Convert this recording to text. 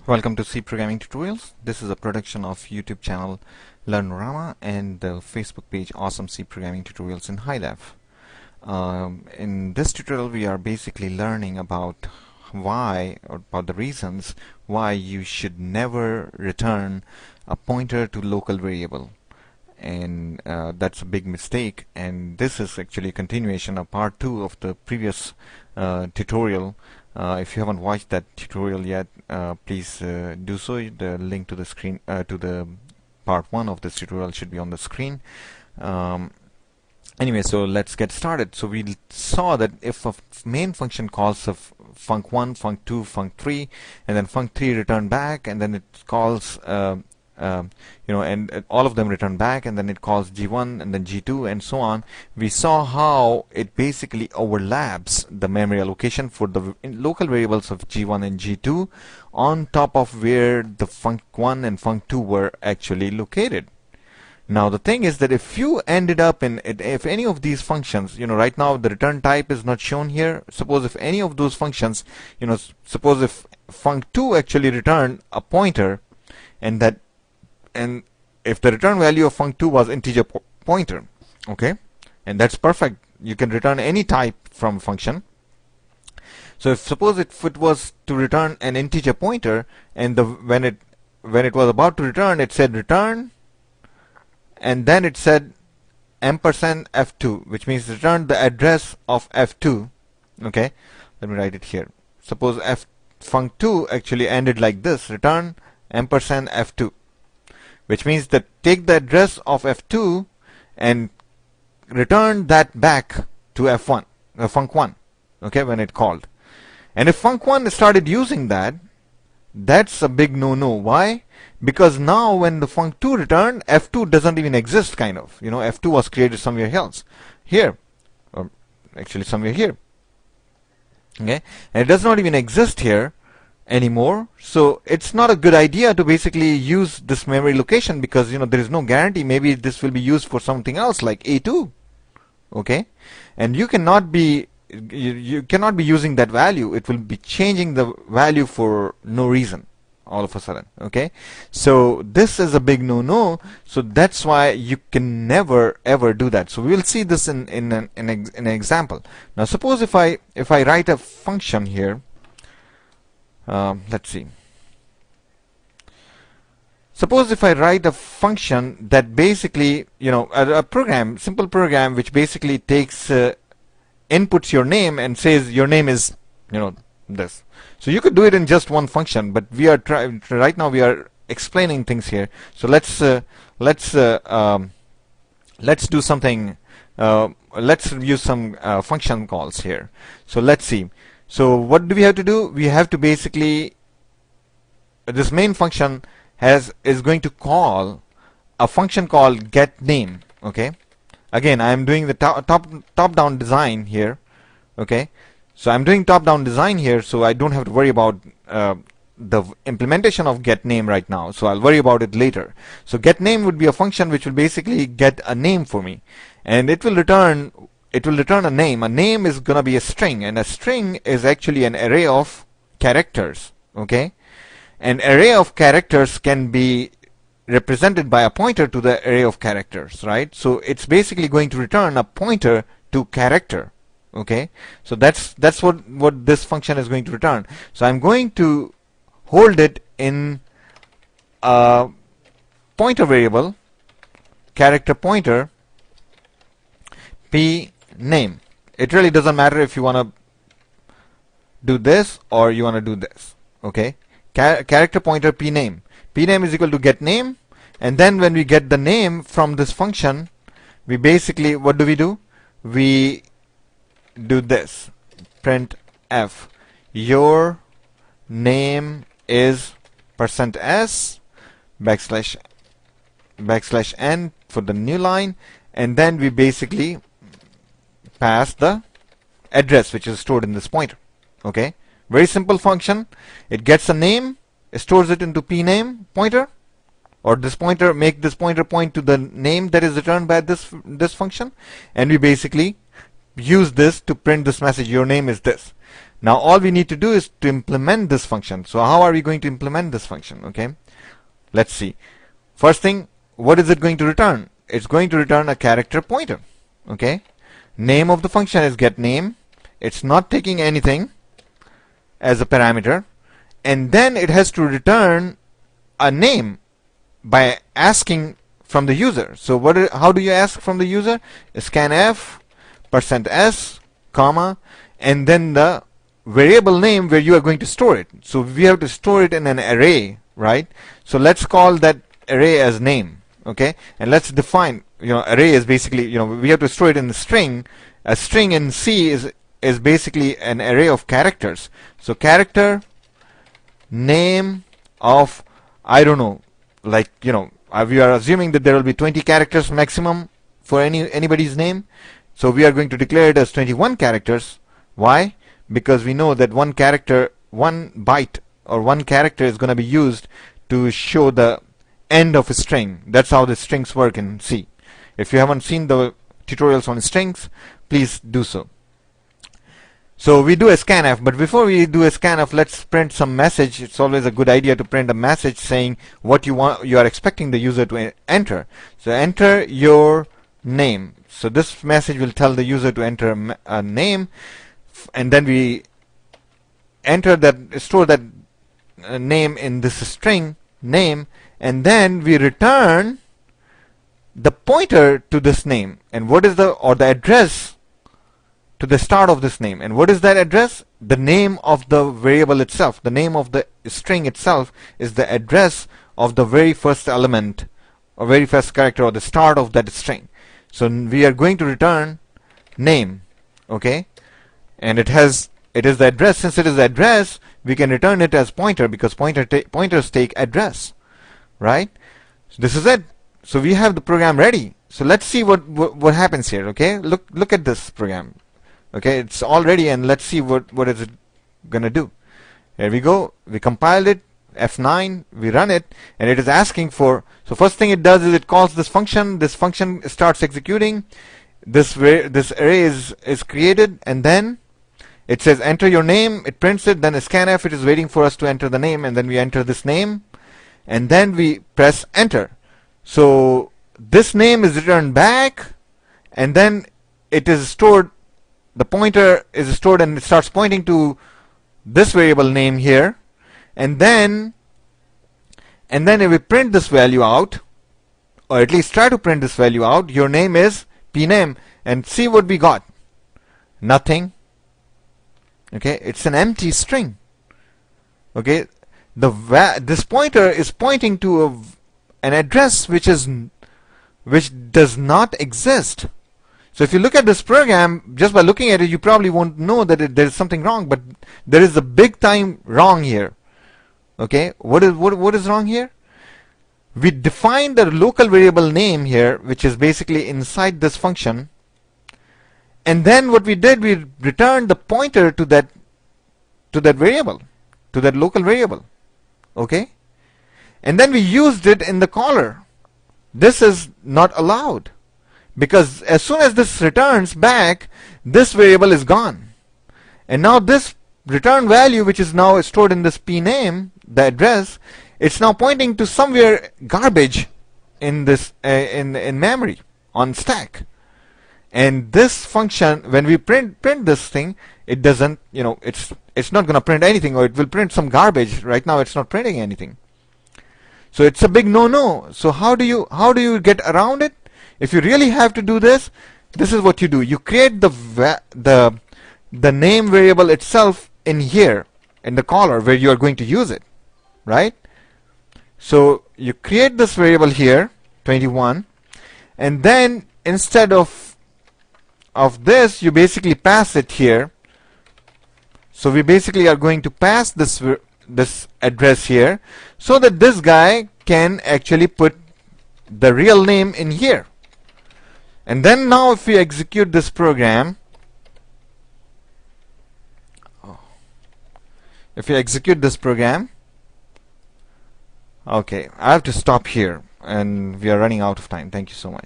Welcome to C Programming Tutorials. This is a production of YouTube channel Learnorama and the Facebook page Awesome C Programming Tutorials in HighDef. In this tutorial we are basically learning about about the reasons why you should never return a pointer to local variable. And that's a big mistake, and this is actually a continuation of part 2 of the previous tutorial. If you haven't watched that tutorial yet, please do so. The link to the screen to the part 1 of this tutorial should be on the screen. Anyway, so let's get started. So we saw that if a main function calls of func1, func2, func3, and then func3 return back, and then it calls and all of them return back, and then it calls G1 and then G2 and so on. We saw how it basically overlaps the memory allocation for the local variables of G1 and G2 on top of where the func1 and func2 were actually located. Now the thing is that if you ended up in if any of these functions, right now the return type is not shown here. Suppose if any of those functions, suppose if func2 actually returned a pointer, and if the return value of func2 was integer pointer, okay, and that's perfect. You can return any type from function. So if suppose if it was to return an integer pointer, and when it was about to return, it said return, and then it said ampersand f2, which means return the address of f2. Okay, let me write it here. Suppose func2 actually ended like this: return ampersand f2, which means that take the address of f2 and return that back to f1, func1, okay, when it called. And if func1 started using that, that's a big no-no. Why? Because now when the func2 returned, f2 doesn't even exist, kind of. F2 was created somewhere else, here, or actually somewhere here. Okay, and it does not even exist here anymore. So it's not a good idea to basically use this memory location, because there is no guarantee. Maybe this will be used for something else like a2. Okay, and you cannot be using that value. It will be changing the value for no reason all of a sudden. Okay, so this is a big no-no. So that's why you can never ever do that. So we will see this in an example. Now suppose if I write a function here. Let's see. Suppose if I write a function that basically, a program, simple program, which basically takes inputs your name and says your name is, this. So you could do it in just one function, but we are right now we are explaining things here. So let's do something. Let's use some function calls here. So let's see. So what do we have to do? We have to basically, this main function is going to call a function called getName. Okay, again I am doing the top down design here. Okay, so I'm doing top down design here, so I don't have to worry about the implementation of getName right now. So I'll worry about it later. So getName would be a function which will basically get a name for me, and it will return a name. A name is going to be a string, and a string is actually an array of characters. Okay, an array of characters can be represented by a pointer to the array of characters, right? So it's basically going to return a pointer to character. Okay, so that's what this function is going to return. So I'm going to hold it in a pointer variable, character pointer, p name. It really doesn't matter if you want to do this or you want to do this. Okay, character pointer p name. P name is equal to get name, and then when we get the name from this function, we basically, what do? We do this: print f your name is %s \n for the new line, and then we basically pass the address which is stored in this pointer. Okay, very simple function. It gets a name, stores it into p name pointer, or this pointer, make this pointer point to the name that is returned by this function, and we basically use this to print this message: your name is this. Now all we need to do is to implement this function. So how are we going to implement this function? Okay, let's see. First thing, what is it going to return? It's going to return a character pointer. Okay, name of the function is getName. It's not taking anything as a parameter, and then it has to return a name by asking from the user. So how do you ask from the user? Scanf %s, comma, and then the variable name where you are going to store it. So we have to store it in an array, right? So let's call that array as name. Okay, and let's define, array is basically, we have to store it in the string. A string in C is basically an array of characters. So character name of, I don't know, like, we are assuming that there will be 20 characters maximum for anybody's name. So we are going to declare it as 21 characters. Why? Because we know that one character, one byte or one character is going to be used to show the end of a string. That's how the strings work in C. If you haven't seen the tutorials on strings, please do so. So we do a scanf, but before we do a scanf, let's print some message. It's always a good idea to print a message saying what you are expecting the user to enter. So enter your name. So this message will tell the user to enter a name, and then we store that name in this string name, and then we return the pointer to this name, and what is the address to the start of this name. And what is that address? The name of the variable itself. The name of the string itself is the address of the very first element or very first character or the start of that string. So we are going to return name. Okay, and it is the address. Since it is the address, we can return it as pointer, because pointers take address, right? So this is it. So we have the program ready. So let's see what happens here. Okay, look at this program. Okay, it's all ready, and let's see what is it gonna do. Here we go. We compiled it, F9, we run it, and it is asking for, so first thing it does is it calls this function. This function starts executing. This array is created, and then it says enter your name. It prints it. Then scanf, it is waiting for us to enter the name, and then we enter this name, and then we press enter. So this name is returned back, and then it is stored. The pointer is stored, and it starts pointing to this variable name here, and then if we print this value out, or at least try to print this value out, your name is pname, and see what we got. Nothing. Okay, it's an empty string. Okay, this pointer is pointing to an address which does not exist. So if you look at this program, just by looking at it, you probably won't know that there is something wrong, but there is a big time wrong here. Okay, what is wrong here? We defined the local variable name here, which is basically inside this function, and then what we did, we returned the pointer to that variable, to that local variable. Okay, and then we used it in the caller. This is not allowed, because as soon as this returns back, this variable is gone, and now this return value, which is now stored in this pname, the address, it's now pointing to somewhere garbage in this in memory on stack. And this function, when we print this thing, it doesn't, it's not going to print anything, or it will print some garbage. Right now it's not printing anything. So it's a big no-no. So how do you get around it? If you really have to do this, this is what you do. You create the name variable itself in here, in the caller where you are going to use it, right? So you create this variable here, 21, and then instead of this, you basically pass it here. So we basically are going to pass this address here, so that this guy can actually put the real name in here. And then now if we execute this program, okay, I have to stop here, and we are running out of time. Thank you so much.